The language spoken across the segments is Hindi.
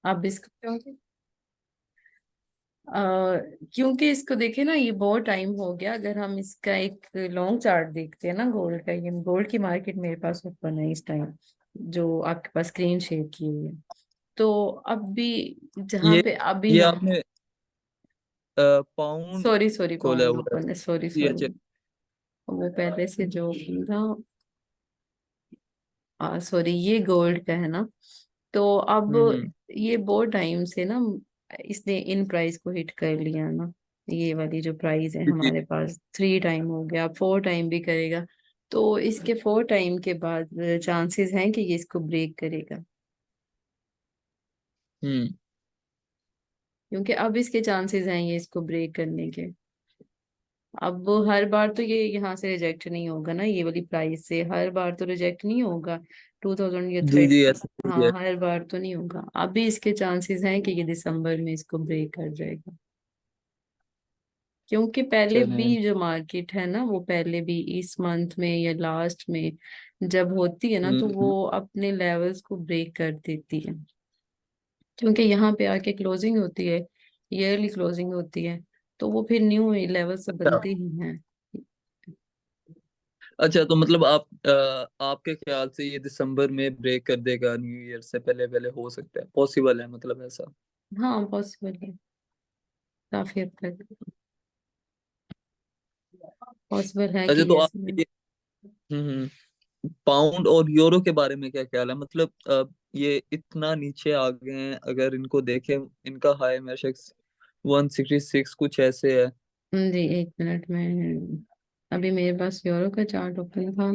अब इसको क्योंकि इसको देखे ना, ये बहुत टाइम हो गया। अगर हम इसका एक लॉन्ग चार्ट देखते हैं ना गोल्ड का, ये गोल्ड की मार्केट मेरे पास ओपन है इस टाइम, जो आपके पास स्क्रीन शेयर की हुई है। तो अब भी जहाँ ये पे अभी ये हम, आपने पाउंड सॉरी सॉरी खोला पाउंड हुआ ओपन है, सॉरी है? सॉरी, वो पहले से जो था, सॉरी ये गोल्ड का है ना। तो अब हम्म। ये बहुत टाइम से ना इसने इन प्राइस को हिट कर लिया ना। ये वाली जो प्राइस है जी। हमारे पास, 3 टाइम हो गया, अब 4 टाइम भी करेगा। तो इसके 4 टाइम के बाद चांसेस हैं कि ये इसको ब्रेक करेगा, हम्म। क्योंकि अब इसके चांसेस हैं ये इसको ब्रेक करने के। अब वो हर बार तो ये यहाँ से रिजेक्ट नहीं होगा ना, ये वाली प्राइस से हर बार तो रिजेक्ट नहीं होगा। 2000 ये जी थ्रेड, जी, ऐसा ही हाँ है। हर बार तो नहीं होगा। अभी इसके चांसेस हैं कि ये दिसंबर में इसको ब्रेक कर जाएगा, क्योंकि पहले भी चलें। जो मार्केट है ना, वो पहले भी इस मंथ में या लास्ट में जब होती है ना, तो हम्म। वो अपने लेवल्स को ब्रेक कर देती है, क्योंकि यहाँ पे आके क्लोजिंग होती है, ईयरली क्लोजिंग होती है, तो वो फिर न्यू लेवल से अच्छा। बनते ही हैं। अच्छा, तो मतलब आपके ख्याल से ये दिसंबर में ब्रेक कर देगा, न्यू ईयर से पहले पहले हो सकता है, पॉसिबल है मतलब ऐसा? हाँ पॉसिबल है, काफी हद तक पॉसिबल है अच्छा, कि तो आप ऐसे। ये पाउंड और यूरो के बारे में क्या ख्याल है? मतलब ये इतना नीचे आ गए हैं, अगर इनको देखें, इनका हाई हमेशा 166 कुछ ऐसे है। जी एक मिनट में, अभी मेरे पास यूरो का चार्ट ओपन था।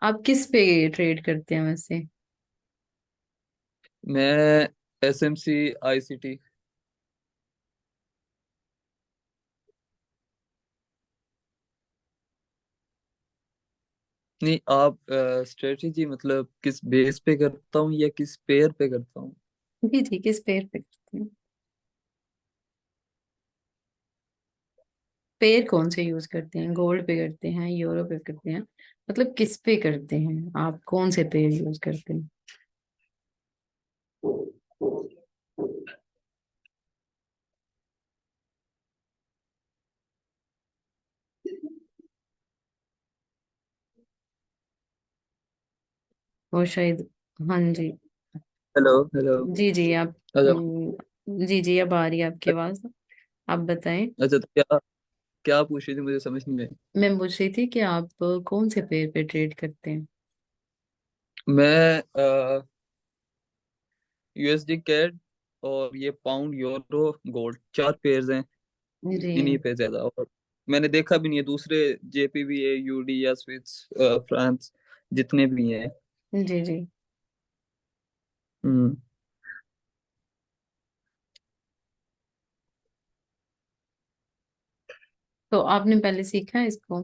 आप किस पे ट्रेड करते हैं वैसे? मैं SMC ICT। नहीं, आप स्ट्रेटजी मतलब किस बेस पे करता हूँ या किस पेयर पे करता हूँ? जी जी, किस पेयर पे करते हैं? पेयर कौन से यूज करते हैं? गोल्ड पे करते हैं, यूरो पे करते हैं, मतलब किस पे करते हैं आप? कौन से पेयर यूज करते हैं? और शायद, हाँ जी, हेलो हेलो। जी जी आप, अच्छा। जी जी अब आ रही है आपकी आवाज। आप बताएं। अच्छा, तो क्या क्या पूछ रही थी, मुझे समझ नहीं आई। मैं पूछ रही थी कि आप कौन से पेयर पे ट्रेड करते हैं? मैं USD कैड और ये पाउंड यूरो गोल्ड, चार पेयर्स हैं। जी इन्हीं पे ज्यादा, और मैंने देखा भी नहीं है दूसरे, JPBA, UD या स्विस फ्रांस, जितने भी हैं। जी जी। हम्म। तो आपने पहले सीखा है इसको,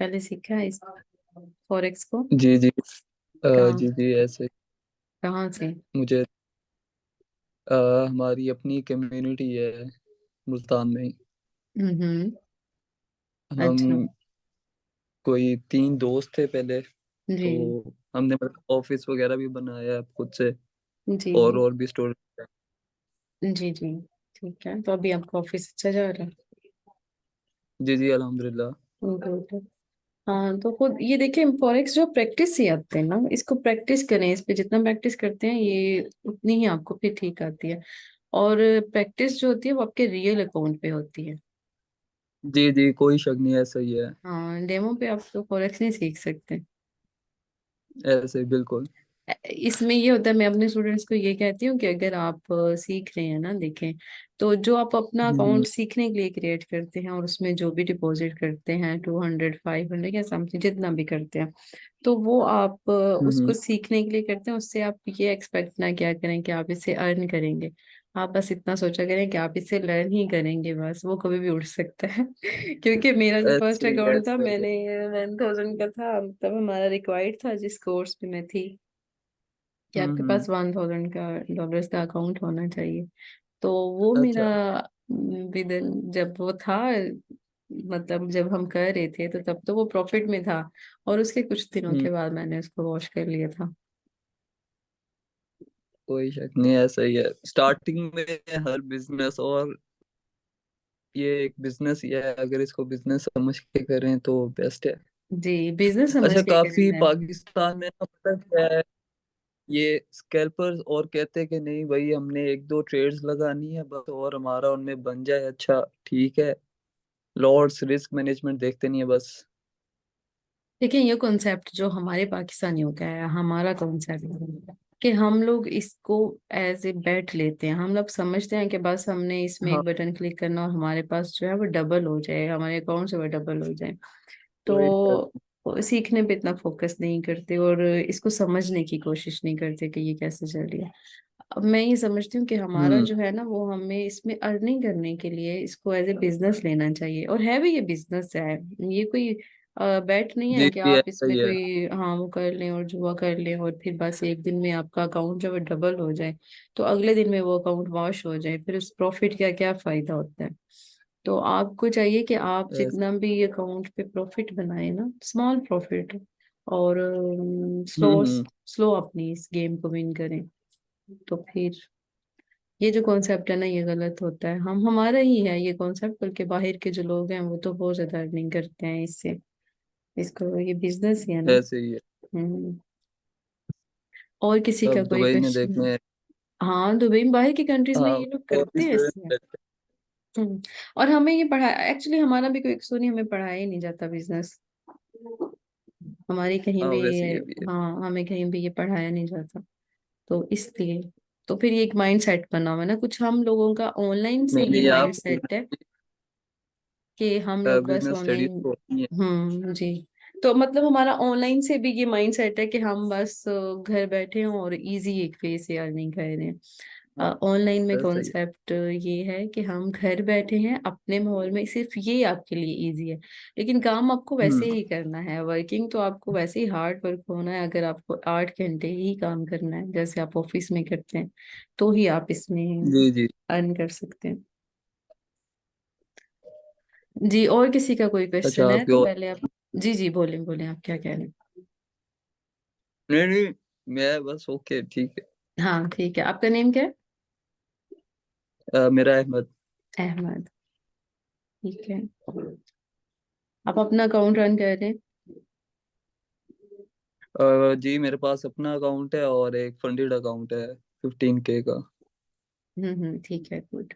पहले सीखा है इसको, फॉरेक्स को? जी जी। कहाँ, जी जी, ऐसे कहाँ से? मुझे हमारी अपनी कम्युनिटी है मुल्तान में। हम्म। अच्छा। हम कोई तीन दोस्त थे पहले, जी तो हमने ऑफिस वगैरह भी बनाया है खुद से, जी और भी स्टोर। जी जी। ठीक है, तो अभी आपका ऑफिस अच्छा जा रहा है? जी जी, अल्हम्दुलिल्लाह। गुड। हाँ तो खुद ये देखिए, फॉरेक्स जो प्रैक्टिस से आते हैं ना, इसको प्रैक्टिस करें, इस पे जितना प्रैक्टिस करते हैं ये उतनी ही आपको फिर ठीक आती है। और प्रैक्टिस जो होती है वो आपके रियल अकाउंट पे होती है। जी जी, कोई शक नहीं, ऐसा ही है। हाँ डेमो पे आप तो फॉरेक्स नहीं सीख सकते। ऐसे ही, बिल्कुल। इसमें ये होता है, मैं अपने स्टूडेंट्स को ये कहती हूँ कि अगर आप सीख रहे हैं ना, देखें, तो जो आप अपना हम्म अकाउंट सीखने के लिए क्रिएट करते हैं और उसमें जो भी डिपॉजिट करते हैं, 200 500 या समथिंग जितना भी करते हैं, तो वो आप उसको हम्म। सीखने के लिए करते हैं। उससे आप ये एक्सपेक्ट ना क्या करें कि आप इससे अर्न करेंगे। आप बस इतना सोचा करें कि आप इससे लर्न ही करेंगे, बस वो कभी भी उठ सकता है। क्योंकि मेरा जो फर्स्ट ऐसे ही, अकाउंट था, ऐसे ही। मैंने 1000 का था, तब हमारा रिक्वायर्ड था जिस कोर्स पे मैं थी कि आपके हम्म। पास 1000 का डॉलर्स का अकाउंट होना चाहिए। तो वो मेरा अच्छा। विद इन जब वो था, मतलब जब हम कर रहे थे तो तब तो वो प्रॉफिट में था, और उसके कुछ दिनों हम्म। के बाद मैंने उसको वॉश कर लिया था। कोई शक नहीं, ऐसा ही है स्टार्टिंग में हर बिजनेस, और ये एक बिजनेस ही है, अगर इसको बिजनेस समझ के करें तो बेस्ट है। जी, बिजनेस समझ अच्छा, के काफी करना है। पाकिस्तान में ना पता क्या है, ये स्कैल्पर्स और कहते हैं कि नहीं भाई हमने एक दो ट्रेड्स लगानी है बस, और हमारा उनमें बन जाए, अच्छा ठीक है, लॉर्ड्स रिस्क मैनेजमेंट देखते नहीं है बस। देखिए, ये कॉन्सेप्ट जो हमारे पाकिस्तानियों का है, हमारा कॉन्सेप्ट कि हम लोग इसको एज ए बेट लेते हैं। हम लोग समझते हैं कि बस हमने इसमें हाँ, एक बटन क्लिक करना और हमारे पास जो है वो डबल हो जाए, हमारे अकाउंट से वो डबल हो जाए। वही है। तो सीखने पे इतना फोकस नहीं करते और इसको समझने की कोशिश नहीं करते कि ये कैसे चल रही है। अब मैं ये समझती हूँ कि हमारा हम्म। जो है ना, वो हमें इसमें अर्निंग करने के लिए इसको एज ए बिजनेस लेना चाहिए, और है भी ये बिजनेस है। ये कोई बैट नहीं है जी कि जी, आप ऐसा इसमें ही है। कोई हाँ वो कर लें और जुआ कर लें और फिर बस एक दिन में आपका अकाउंट जो है डबल हो जाए, तो अगले दिन में वो अकाउंट वॉश हो जाए, फिर उस प्रॉफिट का क्या फायदा होता है। तो आपको चाहिए कि आप जितना भी अकाउंट पे प्रॉफिट बनाए ना, स्मॉल प्रॉफिट, और स्लो हम्म। स्लो अपनी इस गेम को विन करें। तो फिर ये जो कॉन्सेप्ट है ना, ये गलत होता है। हम हमारा ही है ये कॉन्सेप्ट, बल्कि बाहर के जो लोग हैं वो तो बहुत ज्यादा अर्निंग करते हैं इससे। इसको ये बिजनेस ही है ना। ऐसे ही है। हम्म। और किसी का अब कोई दुबई में क्वेश्चन? देखने, हाँ, दुबई में, बाहर की कंट्रीज में हाँ, ये लोग और भी करते हैं स्टूडेंट इसमें। रहते हम्म। और हमें ये पढ़ा, एक्चुअली हमारा भी कोई कसूर नहीं, हमें पढ़ाया ही नहीं जाता बिजनेस, हमारी कहीं हैं। हाँ, भी। वैसे ये भी है। हाँ, हमें कहीं भी ये पढ़ाया नहीं जाता, तो इसलिए। तो फिर ये एक माइंड सेट बना हुआ है ना, कुछ हम लोगों का ऑनलाइन से नहीं ये नहीं, आप माइंड सेट है कि हम लोग बस बिजनेस स्टडीज ऑनलाइन। तो होती है। जी। तो मतलब हमारा ऑनलाइन से भी ये माइंड सेट है कि हम बस घर बैठे हैं और इजी एक वे से अर्निंग कर रहे हैं। ऑनलाइन में ऐसा ही है। कॉन्सेप्ट ये है कि हम घर बैठे हैं अपने माहौल में, सिर्फ ये आपके लिए इजी है, लेकिन काम आपको वैसे हम्म। ही करना है। वर्किंग तो आपको वैसे ही हार्ड वर्क होना है, अगर आपको 8 घंटे ही काम करना है जैसे आप ऑफिस में करते हैं, तो ही आप इसमें जी जी। अर्न कर सकते हैं। जी, और किसी का कोई अच्छा, क्वेश्चन है आपके तो और, पहले आप। जी जी, बोलें बोलें, आप क्या कह रहे नहीं नहीं, मैं बस ओके ठीक हैं? हाँ ठीक है, आपका नेम क्या है? है। मेरा अहमद। अहमद। ठीक है। आप अपना अकाउंट रन कर रहे हैं? जी, मेरे पास अपना अकाउंट है और एक फंडेड अकाउंट है 15K का। ठीक है, गुड।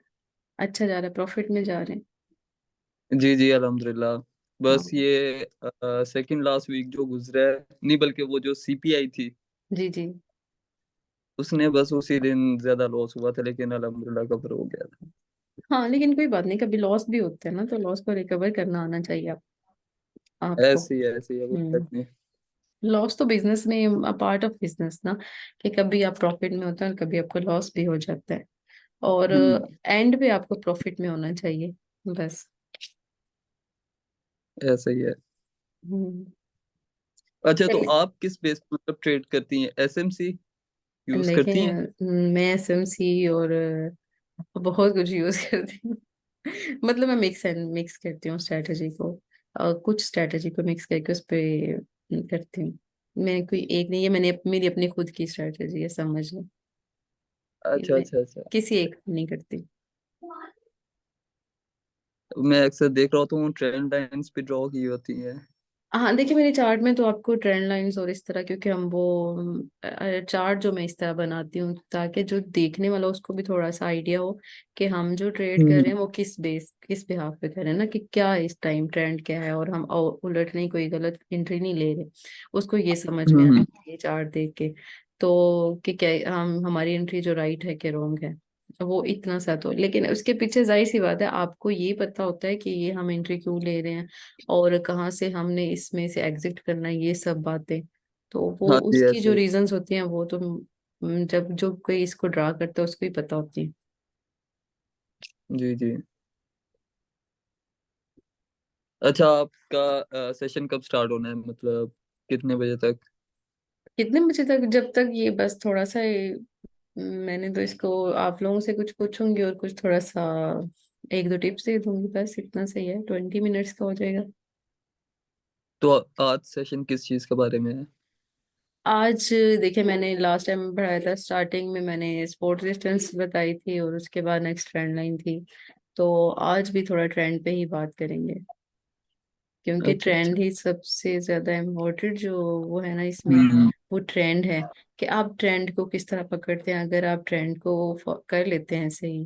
अच्छा जा रहा है, प्रॉफिट में जा रहे हैं? जी जी, अल्हम्दुलिल्लाह। बस हाँ। ये सेकंड लास्ट वीक जो गुजरा है, नहीं बल्कि वो जो सीपीआई थी, जी जी। उसने बस उसी दिन ज्यादा लॉस हुआ था, लेकिन अल्हम्दुलिल्लाह कवर हो गया था। हाँ, लेकिन कोई बात नहीं, कभी लॉस भी होते हैं ना, तो लॉस को रिकवर करना आना चाहिए आपको। ऐसे ही है, कोई हम्म। बात नहीं। लॉस तो बिजनेस में पार्ट ऑफ बिजनेस ना, कि कभी आप प्रॉफिट में होते हैं और कभी आपको लॉस भी हो जाता है, और हम्म। एंड पे आपको प्रॉफिट में होना चाहिए, बस। ऐसा ही है। हम्म। अच्छा, तो चलिए। आप किस बेस पर मतलब ट्रेड करती हैं, एसएमसी यूज करती देखें, हैं? मैं एसएमसी और बहुत कुछ यूज करती हूँ। मतलब मैं मिक्स एंड मिक्स करती हूँ स्ट्रेटजी को, कुछ स्ट्रेटजी को मिक्स करके उस पे करती हूँ। मैं कोई एक नहीं है, मेरी अपनी खुद की स्ट्रेटजी है, समझ लो। कि अच्छा मैं अच्छा अच्छा। किसी एक को नहीं करती। मैं अक्सर देख रहा हूँ ट्रेंड लाइंस पे ड्रॉ की होती हैं। हाँ, देखिए मेरे चार्ट में तो आपको ट्रेंड लाइंस और इस तरह, क्योंकि हम वो चार्ट जो मैं इस तरह बनाती हूँ ताकि जो देखने वाला उसको भी थोड़ा सा आइडिया हो कि हम जो ट्रेड कर रहे हम्म हैं वो किस बिहाफ पे कर रहे हैं ना, कि क्या इस टाइम ट्रेंड क्या है, और हम उलट नहीं, कोई गलत एंट्री नहीं ले रहे। उसको ये समझ में आना हम्म। चाहिए चार्ट देख के, तो कि क्या हम हमारी एंट्री जो राइट है कि रॉन्ग है। वो इतना सा तो, लेकिन उसके पीछे जाहिर सी बात है, आपको ये पता होता है कि ये हम एंट्री क्यों ले रहे हैं और कहाँ से हमने इसमें से एग्जिट करना है, ये सब बातें। तो वो हाँ जी, उसकी ऐसे जो ही। रीजंस होती हैं वो तो जब जो कोई इसको ड्रा करता है उसको ही पता होती है। जी जी। अच्छा, आपका सेशन कब स्टार्ट होना है, मतलब कितने बजे तक? कितने बजे तक? जब तक ये बस थोड़ा सा मैंने तो इसको आप लोगों से कुछ पूछूंगी और कुछ थोड़ा सा एक दो टिप्स दे दूंगी, बस इतना सही है, 20 मिनट्स का हो जाएगा। तो आज सेशन किस चीज के बारे में है? आज देखिए, मैंने लास्ट टाइम पढ़ाया था, स्टार्टिंग में मैंने स्पोर्ट्स डिस्टेंस बताई थी और उसके बाद नेक्स्ट ट्रेंड लाइन थी। तो आज भी थोड़ा ट्रेंड पे ही बात करेंगे, क्योंकि अच्छा अच्छा। ट्रेंड ही सबसे ज्यादा इम्पोर्टेंट जो वो है ना इसमें, हम्म वो ट्रेंड है। कि आप ट्रेंड को किस तरह पकड़ते हैं, अगर आप ट्रेंड को कर लेते हैं सही,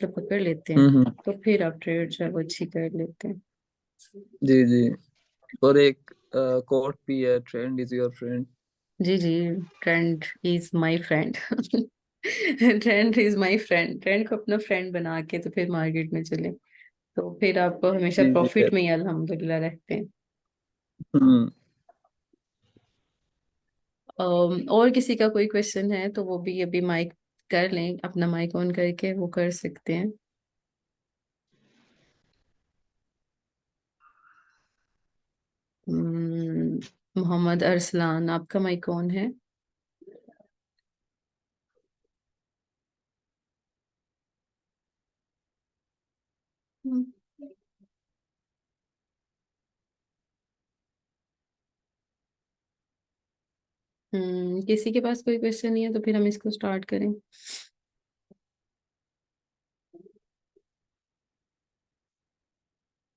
तो पकड़ लेते हैं, हम्म। तो फिर आप ट्रेड जो है वो अच्छी कर लेते हैं। जी जी। और एक कोट भी है, ट्रेंड इज योर फ्रेंड। जी जी, trend is my friend. Trend is my friend, trend को अपना फ्रेंड बना के तो फिर मार्केट में चले, तो फिर आपको हमेशा जी जी प्रॉफिट में ही अल्हम्दुलिल्लाह रहते हैं। हम्म। और किसी का कोई क्वेश्चन है तो वो भी अभी माइक कर लें, अपना माइक ऑन करके वो कर सकते हैं। मोहम्मद अरसलान, आपका माइक ऑन है? हम्म, किसी के पास कोई क्वेश्चन नहीं है तो फिर हम इसको स्टार्ट करें।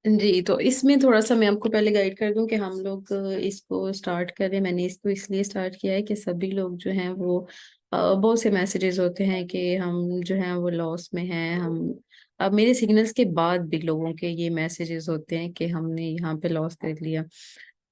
जी, तो इसमें थोड़ा सा मैं आपको पहले गाइड कर दूं कि हम लोग इसको स्टार्ट करें। मैंने इसको इसलिए स्टार्ट किया है कि सभी लोग जो हैं वो बहुत से मैसेजेस होते हैं कि हम जो हैं वो लॉस में हैं। हम अब मेरे सिग्नल्स के बाद भी लोगों के ये मैसेजेस होते हैं कि हमने यहाँ पे लॉस कर लिया,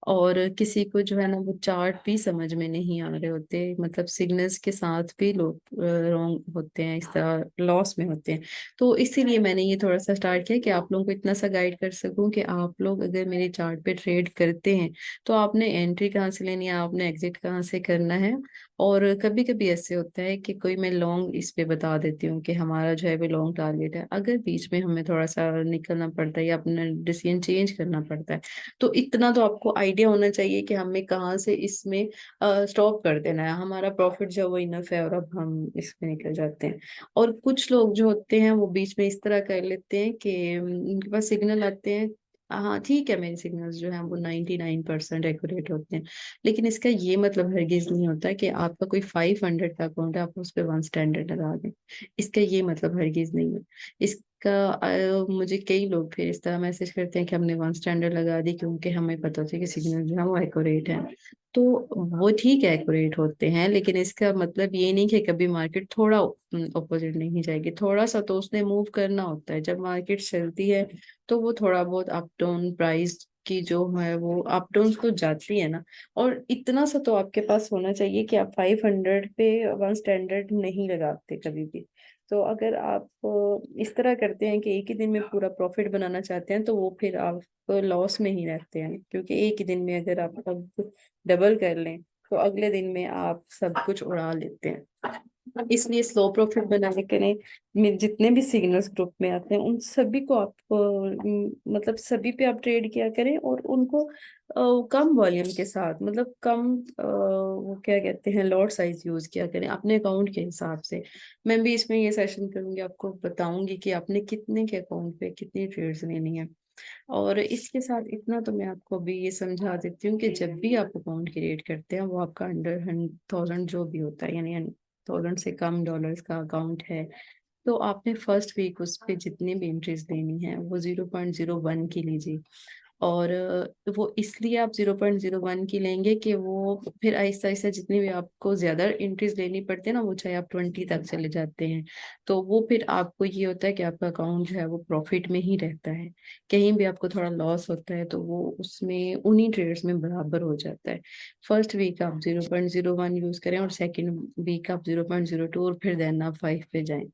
और किसी को जो है ना वो चार्ट भी समझ में नहीं आ रहे होते, मतलब सिग्नल्स के साथ भी लोग रॉन्ग होते हैं, इस तरह लॉस में होते हैं। तो इसीलिए मैंने ये थोड़ा सा स्टार्ट किया कि आप लोगों को इतना सा गाइड कर सकूं कि आप लोग अगर मेरे चार्ट पे ट्रेड करते हैं तो आपने एंट्री कहाँ से लेनी है, आपने एग्जिट कहाँ से करना है। और कभी कभी ऐसे होता है कि कोई मैं लॉन्ग इस पे बता देती हूँ कि हमारा जो है वो लॉन्ग टारगेट है, अगर बीच में हमें थोड़ा सा निकलना पड़ता है या अपना डिसीजन चेंज करना पड़ता है, तो इतना तो आपको आइडिया होना चाहिए कि हमें कहाँ से इसमें स्टॉप कर देना है, हमारा प्रॉफिट जो है वो इनफ है और अब हम इसमें निकल जाते हैं। और कुछ लोग जो होते हैं वो बीच में इस तरह कर लेते हैं कि उनके पास सिग्नल आते हैं, हाँ ठीक है मेरे सिग्नल्स जो हैं वो 99% एक्यूरेट होते हैं, लेकिन इसका ये मतलब हरगिज नहीं होता कि आपका कोई 500 का अकाउंट है आप उस पर 1 स्टैंडर्ड लगा दें। इसका ये मतलब हरगिज नहीं है। इसका मुझे कई लोग फिर इस तरह मैसेज करते हैं कि हमने 1 स्टैंडर्ड लगा दी क्योंकि हमें पता था कि सिग्नल जो है वो एक्यूरेट है। तो वो ठीक है, एक्यूरेट होते हैं, लेकिन इसका मतलब ये नहीं कि कभी मार्केट थोड़ा अपोजिट नहीं जाएगी, थोड़ा सा तो उसने मूव करना होता है। जब मार्केट चलती है तो वो थोड़ा बहुत अप डाउन प्राइस की जो है वो अप डाउन तो जाती है ना। और इतना सा तो आपके पास होना चाहिए कि आप 500 पे 1 स्टैंडर्ड नहीं लगाते कभी भी। तो अगर आप इस तरह करते हैं कि एक ही दिन में पूरा प्रॉफिट बनाना चाहते हैं तो वो फिर आप लॉस में ही रहते हैं, क्योंकि एक ही दिन में अगर आप अब डबल कर लें तो अगले दिन में आप सब कुछ उड़ा लेते हैं। इसलिए स्लो प्रॉफिट बनाने के लिए जितने भी सिग्नल्स ग्रुप में आते हैं उन सभी को आप मतलब सभी पे आप ट्रेड किया करें, और उनको कम वॉल्यूम के साथ, मतलब कम वो क्या कहते हैं लॉट साइज यूज किया करें अपने अकाउंट के हिसाब से। मैं भी इसमें ये सेशन करूंगी, आपको बताऊंगी कि आपने कितने के अकाउंट पे कितनी ट्रेड्स लेनी है। और इसके साथ इतना तो मैं आपको भी ये समझा देती हूँ कि जब भी आप अकाउंट क्रिएट करते हैं वो आपका अंडर 100,000 जो भी होता है, यानी 1,000 से कम डॉलर्स का अकाउंट है, तो आपने फर्स्ट वीक उस पे जितनी भी एंट्रीज लेनी है वो 0.01 की लीजिए। और वो इसलिए आप 0.01 की लेंगे कि वो फिर आहिस्ता आहिस्ता जितनी भी आपको ज्यादा एंट्रीज लेनी पड़ती है ना, वो चाहे आप 20 तक चले जाते हैं, तो वो फिर आपको ये होता है कि आपका अकाउंट जो है वो प्रॉफिट में ही रहता है। कहीं भी आपको थोड़ा लॉस होता है तो वो उसमें उन्हीं ट्रेड्स में बराबर हो जाता है। फर्स्ट वीक आप 0.01 यूज करें और सेकेंड वीक आप 0.02 और फिर देन आप 5 पे जाएं।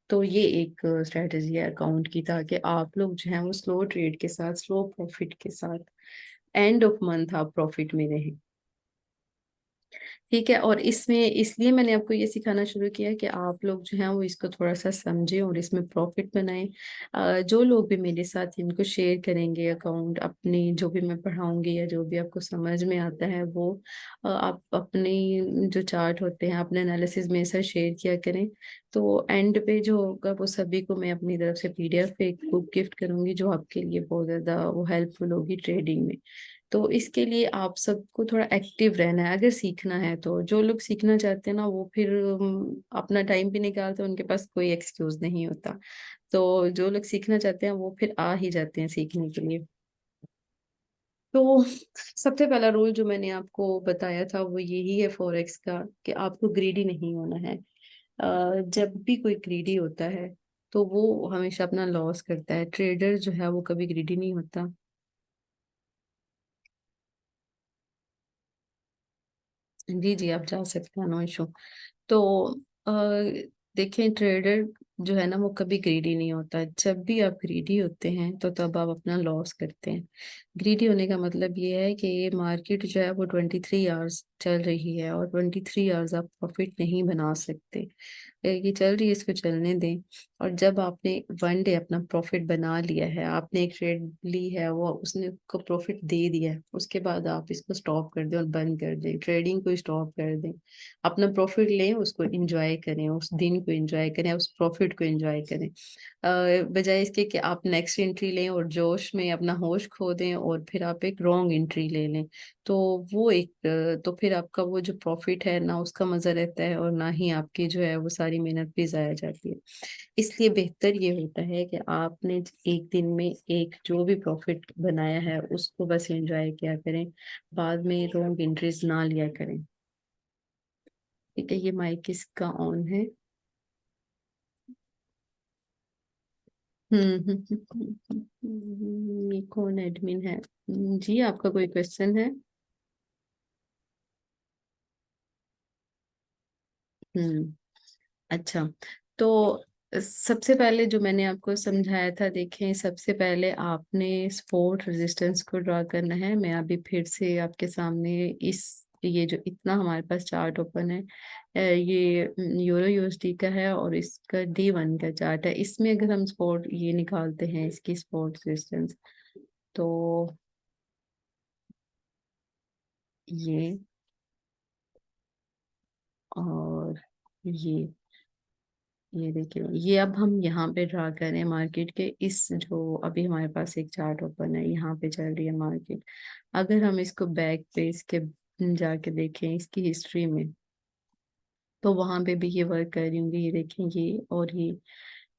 तो ये एक स्ट्रेटेजी है अकाउंट की, ताकि आप लोग जो है वो स्लो ट्रेड के साथ, स्लो प्रॉफिट के साथ एंड ऑफ मंथ आप प्रॉफिट में रहें। ठीक है। और इसमें इसलिए मैंने आपको ये सिखाना शुरू किया कि आप लोग जो हैं वो इसको थोड़ा सा समझें और इसमें प्रॉफिट बनाएं। जो लोग भी मेरे साथ इनको शेयर करेंगे अकाउंट अपनी, जो भी मैं पढ़ाऊंगी या जो भी आपको समझ में आता है वो आप अपनी जो चार्ट होते हैं अपने एनालिसिस में ऐसा शेयर किया करें। तो एंड पे जो होगा वो सभी को मैं अपनी तरफ से पीडीएफ पे एक बुक गिफ्ट करूंगी जो आपके लिए बहुत ज़्यादा वो हेल्पफुल होगी ट्रेडिंग में। तो इसके लिए आप सबको थोड़ा एक्टिव रहना है अगर सीखना है। तो जो लोग सीखना चाहते हैं ना वो फिर अपना टाइम भी निकालते हैं, उनके पास कोई एक्सक्यूज नहीं होता। तो जो लोग सीखना चाहते हैं वो फिर आ ही जाते हैं सीखने के लिए। तो सबसे पहला रूल जो मैंने आपको बताया था वो यही है फॉरेक्स का, कि आपको ग्रीडी नहीं होना है। जब भी कोई ग्रीडी होता है तो वो हमेशा अपना लॉस करता है। ट्रेडर जो है वो कभी ग्रीडी नहीं होता। जी जी, आप जा सकते हैं, नो इशू। तो अ, देखें, ट्रेडर जो है ना वो कभी ग्रीडी नहीं होता। जब भी आप ग्रीडी होते हैं तो तब आप अपना लॉस करते हैं। ग्रीडी होने का मतलब ये है कि ये मार्केट जो है वो 23 आवर्स चल रही है और 23 आवर्स आप प्रॉफिट नहीं बना सकते। ये चल रही है, इसको चलने दें। और जब आपने वन डे अपना प्रॉफिट बना लिया है, आपने एक ट्रेड ली है, वो उसने को प्रॉफिट दे दिया है, उसके बाद आप इसको स्टॉप कर दें और बंद कर दें, ट्रेडिंग को स्टॉप कर दें। अपना प्रॉफिट लें, उसको एंजॉय करें, उस दिन को एंजॉय करें, उस प्रॉफिट को एंजॉय करें। बजाय इसके कि आप नेक्स्ट एंट्री लें और जोश में अपना होश खो दें और फिर आप एक रॉन्ग एंट्री ले लें। तो वो एक तो फिर आपका वो जो प्रॉफिट है ना उसका मजा रहता है और ना ही आपकी जो है वो सारी मेहनत भी जाया जाती है। इसलिए बेहतर ये होता है कि आपने एक दिन में एक जो भी प्रॉफिट बनाया है उसको बस एंजॉय किया करें, बाद में रॉन्ग एंट्रीज ना लिया करें। ठीक है, ये माइक किसका ऑन है? ये कौन एडमिन है? जी, आपका कोई क्वेश्चन है? हम्म। अच्छा। तो सबसे पहले जो मैंने आपको समझाया था, देखें, सबसे पहले आपने सपोर्ट रेजिस्टेंस को ड्रा करना है। मैं अभी फिर से आपके सामने इस ये जो इतना हमारे पास चार्ट ओपन है, ये यूरो यूएसडी का है और इसका D1 का चार्ट है। इसमें अगर हम सपोर्ट ये निकालते हैं, इसकी सपोर्ट रेजिस्टेंस, तो ये और ये देखिए, ये अब हम यहाँ पे ड्रा करें मार्केट के इस जो अभी हमारे पास एक चार्ट ओपन है, यहाँ पे चल रही है मार्केट। अगर हम इसको बैक पे इसके जाके देखें इसकी हिस्ट्री में, तो वहां पे भी ये वर्क कर रही होंगी। ये देखें, ये और ये।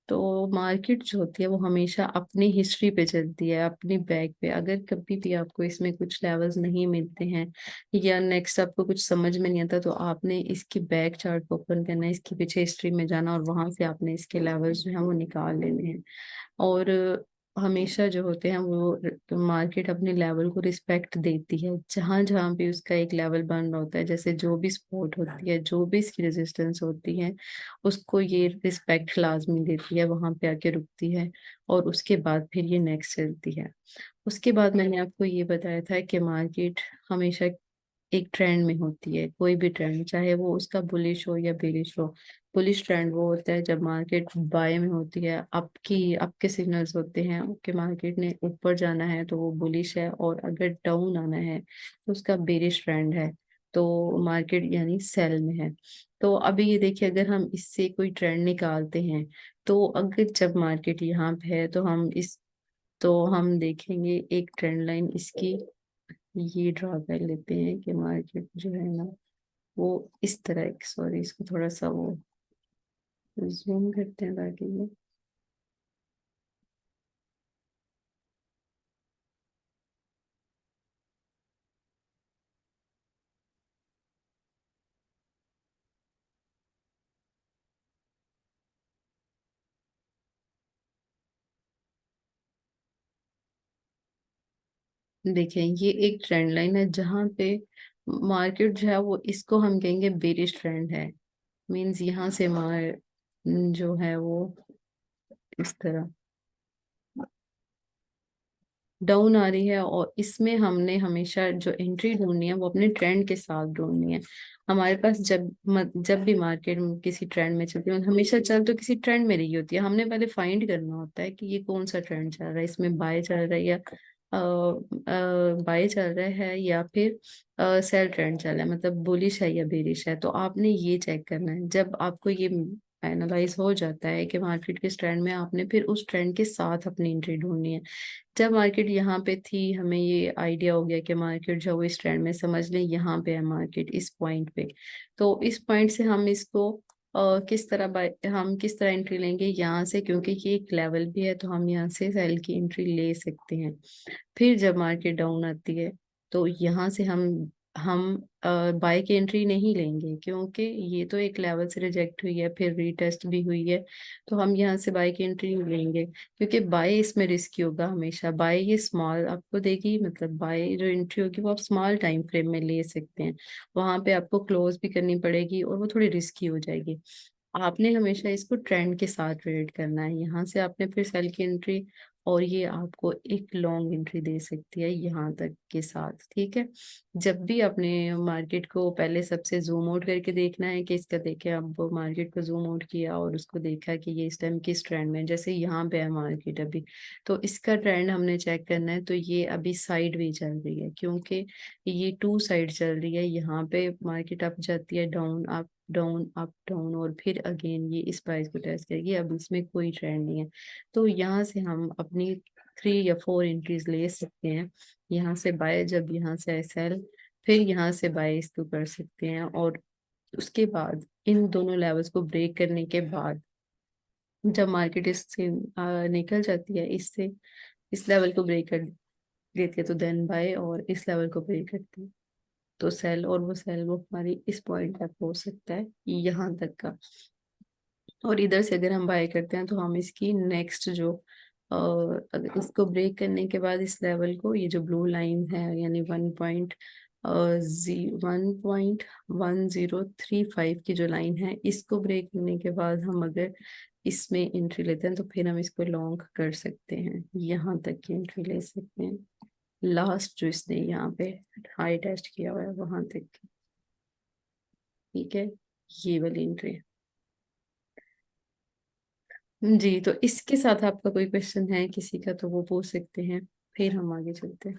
तो मार्केट जो होती है वो हमेशा अपनी हिस्ट्री पे चलती है, अपनी बैक पे। अगर कभी भी आपको इसमें कुछ लेवल्स नहीं मिलते हैं या नेक्स्ट आपको कुछ समझ में नहीं आता, तो आपने इसकी बैक चार्ट को ओपन करना है, इसके पीछे हिस्ट्री में जाना और वहां से आपने इसके लेवल्स जो है वो निकाल लेने हैं। और हमेशा जो होते हैं वो मार्केट अपने लेवल को रिस्पेक्ट देती है। जहां जहां भी उसका एक लेवल बन रहा होता है, जैसे जो भी सपोर्ट होती है, जो भी इसकी रेजिस्टेंस होती है, उसको ये रिस्पेक्ट लाजमी देती है, वहां पे आके रुकती है और उसके बाद फिर ये नेक्स्ट चलती है। उसके बाद मैंने आपको ये बताया था कि मार्केट हमेशा एक ट्रेंड में होती है। कोई भी ट्रेंड, चाहे वो उसका बुलिश हो या बेरिश हो। बुलिश ट्रेंड वो होता है जब मार्केट बाय में होती है, आपके सिग्नल्स होते हैं कि मार्केट ने ऊपर जाना है तो वो बुलिश है, और अगर डाउन आना है तो उसका बेरिश ट्रेंड है, तो मार्केट यानी सेल में है। तो अभी ये देखिए, अगर हम इससे कोई ट्रेंड निकालते हैं, तो अगर जब मार्केट यहाँ पे है तो हम देखेंगे एक ट्रेंड लाइन इसकी, ये ड्रॉ कर लेते हैं कि मार्केट जो है ना वो इस तरह, सॉरी इसको थोड़ा सा वो जूम करते हैं ताकि ये देखें, ये एक ट्रेंड लाइन है जहाँ पे मार्केट जो है वो, इसको हम कहेंगे बेरिश ट्रेंड है। मींस यहाँ से मार जो है वो इस तरह डाउन आ रही है, और इसमें हमने हमेशा जो एंट्री ढूंढनी है वो अपने ट्रेंड के साथ ढूंढनी है। हमारे पास जब भी मार्केट में किसी ट्रेंड में चलती है, हमेशा चल तो किसी ट्रेंड में रही होती है, हमने पहले फाइंड करना होता है कि ये कौन सा ट्रेंड चल रहा है, इसमें बाय चल रहा है या बाय चल रहा है या फिर सेल ट्रेंड चल रहा है, मतलब बुलिश है या बेरिश है। तो आपने ये चेक करना है। जब आपको ये एनालाइज हो जाता है कि मार्केट किस ट्रेंड में है, आपने फिर उस ट्रेंड के साथ अपनी एंट्री ढूंढनी है। जब मार्केट यहाँ पे थी, हमें ये आइडिया हो गया कि मार्केट जो है वो इस ट्रेंड में, समझ लें यहाँ पे है मार्केट इस पॉइंट पे, तो इस पॉइंट से हम इसको किस तरह हम किस तरह एंट्री लेंगे यहाँ से, क्योंकि ये एक लेवल भी है तो हम यहाँ से सेल की एंट्री ले सकते हैं। फिर जब मार्केट डाउन आती है तो यहाँ से हम बाय की एंट्री नहीं लेंगे, क्योंकि ये तो एक लेवल से रिजेक्ट हुई है, फिर रीटेस्ट भी हुई है, तो हम यहाँ से बाय की एंट्री नहीं लेंगे, क्योंकि बाय इसमें रिस्की होगा। हमेशा बाय ये स्मॉल आपको देगी, मतलब बाय जो एंट्री होगी वो आप स्मॉल टाइम फ्रेम में ले सकते हैं, वहां पे आपको क्लोज भी करनी पड़ेगी और वो थोड़ी रिस्की हो जाएगी। आपने हमेशा इसको ट्रेंड के साथ ट्रेड करना है। यहाँ से आपने फिर सेल की एंट्री, और ये आपको एक लॉन्ग एंट्री दे सकती है यहाँ तक के साथ, ठीक है। जब भी आपने मार्केट को पहले सबसे जूम आउट करके देखना है कि इसका, देखे अब मार्केट को जूम आउट किया और उसको देखा कि ये इस टाइम किस ट्रेंड में है। जैसे यहाँ पे है मार्केट अभी, तो इसका ट्रेंड हमने चेक करना है। तो ये अभी साइड भी चल रही है, क्योंकि ये टू साइड चल रही है। यहाँ पे मार्केट अप जाती है, down up down up down, और फिर अगेन ये इस प्राइस को टेस्ट करेगी। अब इसमें कोई ट्रेंड नहीं है, तो यहाँ से हम अपनी 3 या 4 एंट्रीज ले सकते हैं। यहाँ से बाय, जब यहाँ से सेल, फिर यहाँ से बाय इसको कर सकते हैं। और उसके बाद इन दोनों लेवल्स को ब्रेक करने के बाद जब मार्केट इससे निकल जाती है, इससे इस लेवल को ब्रेक कर देती है तो देन बाय, और इस लेवल को ब्रेक करती है तो सेल, और वो सेल वो हमारी इस पॉइंट तक हो सकता है, यहाँ तक का। और इधर से अगर हम बाय करते हैं तो हम इसकी नेक्स्ट जो अगर इसको ब्रेक करने के बाद इस लेवल को, ये जो ब्लू लाइन है यानी 1.1035 की जो लाइन है, इसको ब्रेक करने के बाद हम अगर इसमें एंट्री लेते हैं तो फिर हम इसको लॉन्ग कर सकते हैं, यहाँ तक की एंट्री ले सकते हैं। लास्ट जो इसने यहाँ पे हाई टेस्ट किया हुआ है वहां तक, ठीक है, ये वाली एंट्री। जी, तो इसके साथ आपका कोई क्वेश्चन है किसी का तो वो पूछ सकते हैं, फिर हम आगे चलते हैं।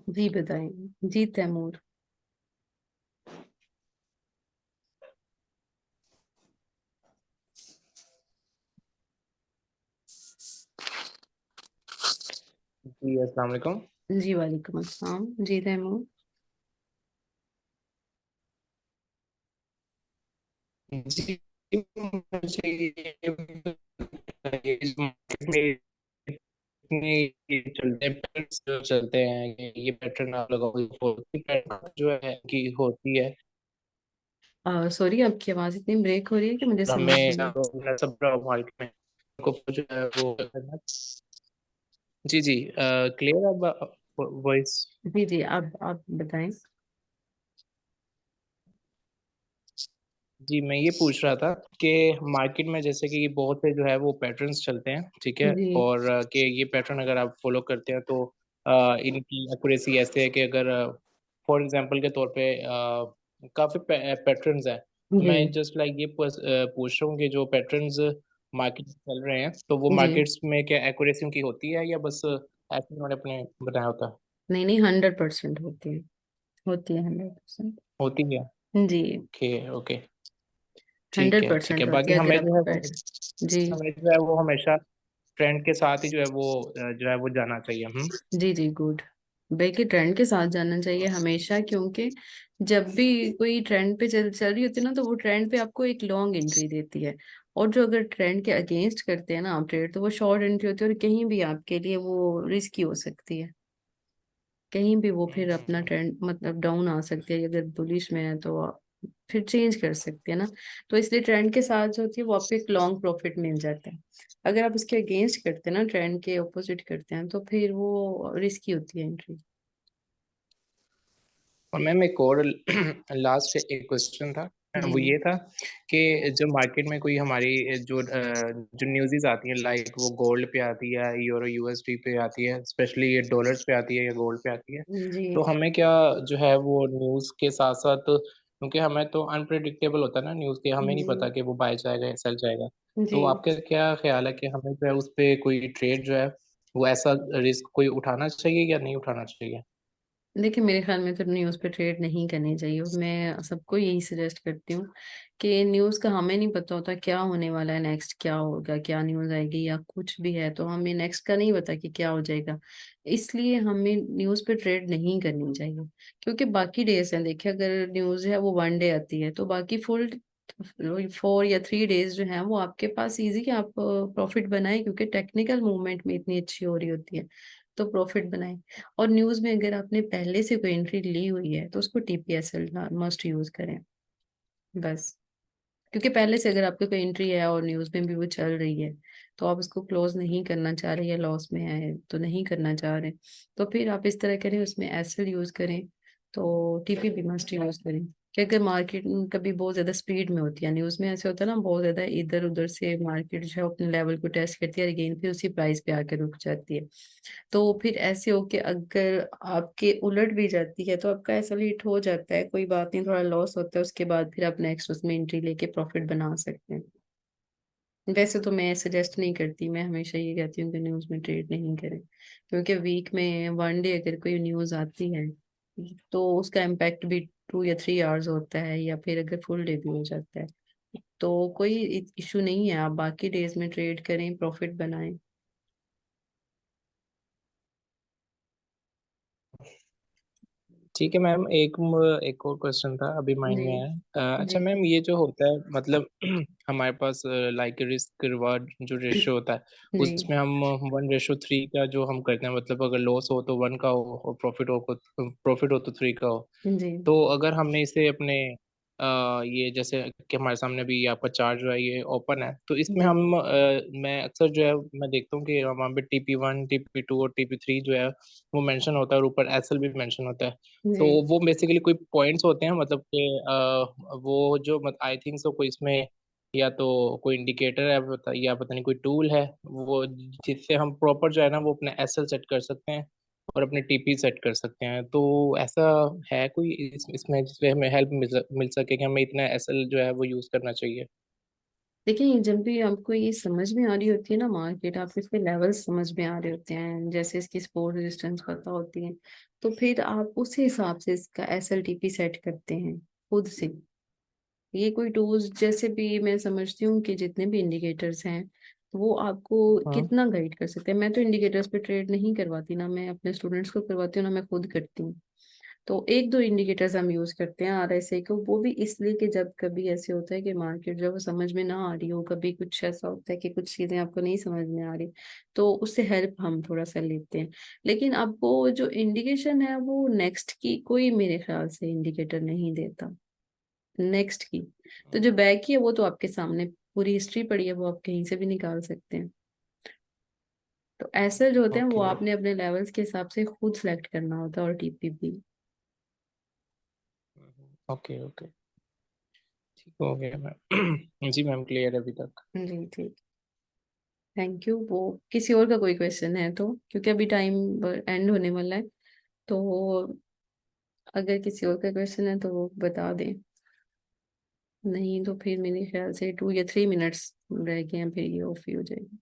जी बताएं। जी तैमूर। जी अस्सलाम वालेकुम। जी वालेकुम अस्सलाम। जी तैमूर। जी मुझे ये बताइए, इस मार्केट में इतने ये चलते हैं patterns जो चलते हैं, ये पैटर्न आप लगाओ, पैटर्न जो है कि होती है सॉरी, आपकी आवाज इतनी ब्रेक हो रही है कि मुझे समझ हमें नहीं। सब मार्केट में को जो है वो जी जी क्लियर अब वॉइस। जी जी, आप बताएं। जी मैं ये पूछ रहा था कि मार्केट में जैसे कि बहुत से जो है वो पैटर्न्स चलते हैं, ठीक है, जी और कि ये पैटर्न अगर आप फॉलो करते हैं तो इनकी एक्यूरेसी ऐसे है कि अगर फॉर एग्जांपल के तौर पे काफ़ी पैटर्न्स हैं, तो जी मैं जस्ट लाइक ये पूछ रहा हूँ कि जो पैटर्न्स मार्केट में चल रहे हैं तो वो जी, मार्केट्स में क्या एक्यूरेसी उनकी होती है या बस ऐसे उन्होंने अपने बनाया होता है? नहीं नहीं, 100% होती है, होती है 100%। होती है। जी, ओके ओके। हंड्रेड ठीक है, परसेंट होती बाकी है अगर हमें आप जो है वो जी हमें जो है वो हमेशा ट्रेंड के साथ ही जो है वो जो है वो जाना चाहिए। जी जी, गुड। बल्कि ट्रेंड के साथ जाना चाहिए हमेशा, क्योंकि जब भी कोई ट्रेंड पे चल चल रही होती है ना, तो वो ट्रेंड पे आपको एक लॉन्ग एंट्री देती है। और जो अगर ट्रेंड के अगेंस्ट करते हैं ना आप ट्रेड, तो वो शॉर्ट एंट्री होती है, और कहीं भी आपके लिए वो रिस्की हो सकती है। कहीं भी वो फिर अपना ट्रेंड मतलब डाउन आ सकती है, अगर बुलिश में है तो फिर चेंज कर सकते हैं ना। तो इसलिए ट्रेंड के साथ जो होती है वो आपको एक लॉन्ग प्रॉफिट मिल जाता है। अगर आप उसके अगेंस्ट करते हैं ना, ट्रेंड के ऑपोजिट करते हैं, तो फिर वो रिस्की होती है एंट्री। और मैम एक और लास्ट एक क्वेश्चन था, जी वो ये था कि जब मार्केट में कोई हमारी जो न्यूज़ आती हैं, लाइक वो गोल्ड पे आती है, यूरो यूएसडी पे आती है, स्पेशली ये डॉलर्स पे आती है या गोल्ड पे आती है, जी तो हमें क्या जो है वो न्यूज़ के साथ साथ, क्योंकि हमें तो अनप्रिडिक्टेबल होता है ना न्यूज़ के, हमें नहीं जी पता कि वो बाय जाएगा या सेल जाएगा। जी। तो आपका क्या ख्याल है कि हमें जो है उस पे कोई ट्रेड जो है वो ऐसा रिस्क कोई उठाना चाहिए या नहीं उठाना चाहिए? देखिए मेरे ख्याल में तो न्यूज़ पे ट्रेड नहीं करनी चाहिए। और मैं सबको यही सजेस्ट करती हूँ कि न्यूज़ का हमें नहीं पता होता क्या होने वाला है, नेक्स्ट क्या होगा, क्या न्यूज़ आएगी या कुछ भी है, तो हमें नेक्स्ट का नहीं पता कि क्या हो जाएगा। इसलिए हमें न्यूज़ पे ट्रेड नहीं करनी चाहिए। क्योंकि बाकी डेज हैं, देखिए अगर न्यूज़ है वो वन डे आती है, तो बाकी फुल 4 या 3 डेज जो हैं वो आपके पास इजी कि आप प्रॉफिट बनाए, क्योंकि टेक्निकल मूवमेंट में इतनी अच्छी हो रही होती है, तो प्रॉफिट बनाए। और न्यूज में अगर आपने पहले से कोई एंट्री ली हुई है तो उसको टीपीएसएल मस्ट यूज करें बस। क्योंकि पहले से अगर आपकी कोई एंट्री है और न्यूज में भी वो चल रही है, तो आप उसको क्लोज नहीं करना चाह रहे या लॉस में है तो नहीं करना चाह रहे, तो फिर आप इस तरह करें, उसमें एसएल यूज करें, तो टीपी भी मस्ट यूज करें। कि अगर मार्केट कभी बहुत ज्यादा स्पीड में होती है, न्यूज में ऐसे होता है ना, बहुत ज्यादा इधर उधर से मार्केट जो है अपने लेवल को टेस्ट करती है और अगेन फिर उसी प्राइस पे आकर रुक जाती है। तो फिर ऐसे हो कि अगर आपके उलट भी जाती है तो आपका ऐसा हिट हो जाता है, कोई बात नहीं, थोड़ा लॉस होता है, उसके बाद फिर आप नेक्स्ट उसमें एंट्री लेके प्रॉफिट बना सकते हैं। वैसे तो मैं सजेस्ट नहीं करती, मैं हमेशा ये कहती हूँ कि न्यूज़ में ट्रेड नहीं करें। क्योंकि वीक में वन डे अगर कोई न्यूज़ आती है तो उसका इम्पैक्ट भी 2 या 3 आवर्स होता है, या फिर अगर फुल डे भी हो जाता है, तो कोई इशू नहीं है, आप बाकी डेज में ट्रेड करें, प्रॉफिट बनाएं। ठीक है मैम, एक और क्वेश्चन था अभी माइंड जी में आया। जी अच्छा मैम, ये जो होता है मतलब हमारे पास लाइक रिस्क रिवार्ड जो रेशियो होता है, जी उसमें हम 1:3 का जो हम करते हैं, मतलब अगर लॉस हो तो 1 का हो और प्रॉफिट हो तो 3 का हो। जी तो अगर हमने इसे अपने ये जैसे कि हमारे सामने भी आपका चार्ट जो है ये ओपन है, तो इसमें जी मैं अक्सर जो है मैं देखता हूँ कि वहाँ पे TP1 TP2 और TP3 जो है वो मेंशन होता है और ऊपर एसएल भी मेंशन होता है। तो जी वो बेसिकली कोई पॉइंट्स होते हैं, मतलब कि वो जो आई थिंक सो कोई इसमें या तो कोई इंडिकेटर है या पता नहीं कोई टूल है वो, जिससे हम प्रॉपर जो है ना वो अपने एसएल सेट कर सकते हैं और अपने टीपी सेट कर सकते हैं। तो ऐसा है कोई इसमें जिसमें हमें हेल्प मिल सके कि हमें इतना एसएल जो है वो यूज करना चाहिए? देखिए जब भी आपको ये समझ में आ रही होती है ना मार्केट, आपको इसके लेवल्स समझ में आ रहे होते हैं, जैसे इसकी सपोर्ट रेजिस्टेंस पता होती है, तो फिर आप उस हिसाब से इसका एसएलटीपी सेट करते हैं खुद से। ये कोई टूल्स जैसे भी मैं समझती हूँ कि जितने भी इंडिकेटर्स हैं वो आपको हाँ। कितना गाइड कर सकते हैं। मैं तो इंडिकेटर्स पे ट्रेड नहीं करवाती, ना मैं अपने स्टूडेंट्स को करवाती हूँ, ना मैं खुद करती हूँ। तो 1-2 इंडिकेटर्स हम यूज करते हैं आरएसआई को, वो भी इसलिए कि जब कभी ऐसे होता है कि मार्केट जो है वो समझ में ना आ रही हो, कभी कुछ ऐसा होता है कि कुछ चीजें आपको नहीं समझ में आ रही, तो उससे हेल्प हम थोड़ा सा लेते हैं। लेकिन अब वो जो इंडिकेशन है वो नेक्स्ट की कोई मेरे ख्याल से इंडिकेटर नहीं देता, नेक्स्ट की। तो जो बैक की है वो तो आपके सामने पूरी हिस्ट्री पड़ी है, वो आप कहीं से भी निकाल सकते हैं। तो ऐसे जो होते हैं वो ओके आपने अपने लेवल्स के हिसाब से खुद सेलेक्ट करना होता है, और टीपी भी। ओके ओके, ठीक हो गया मैम। जी मैम, क्लियर है अभी तक। जी ठीक, थैंक यू। वो किसी और का कोई क्वेश्चन है तो, क्योंकि अभी टाइम एंड होने वाला है, तो अगर किसी और का क्वेश्चन है तो वो बता दें, नहीं तो फिर मेरे ख्याल से 2 या 3 मिनट्स रह गए हैं, फिर ये ऑफ ही हो जाएगी।